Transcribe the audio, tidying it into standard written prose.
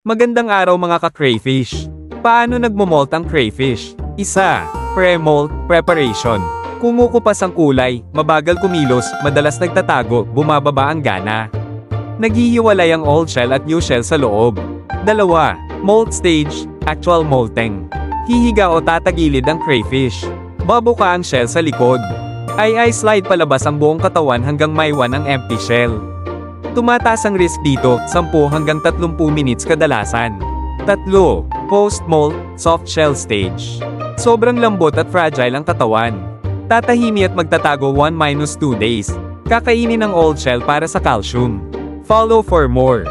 Magandang araw mga ka-crayfish. Paano nagmo-molt ang crayfish? 1. Pre-molt preparation. Kumukupas ang kulay, mabagal kumilos, madalas nagtatago, bumababa ang gana. Naghihiwalay ang old shell at new shell sa loob. 2. Molt stage, actual molting. Hihiga o tatagilid ang crayfish. Babuka ang shell sa likod. Ay slide palabas ang buong katawan hanggang maiwan ang empty shell. Tumataas ang risk dito, 10 hanggang 30 minutes kadalasan. 3. Post-molt, soft shell stage. Sobrang lambot at fragile ang katawan. Tatahimi at magtatago 1-2 days. Kakainin ang old shell para sa calcium. Follow for more.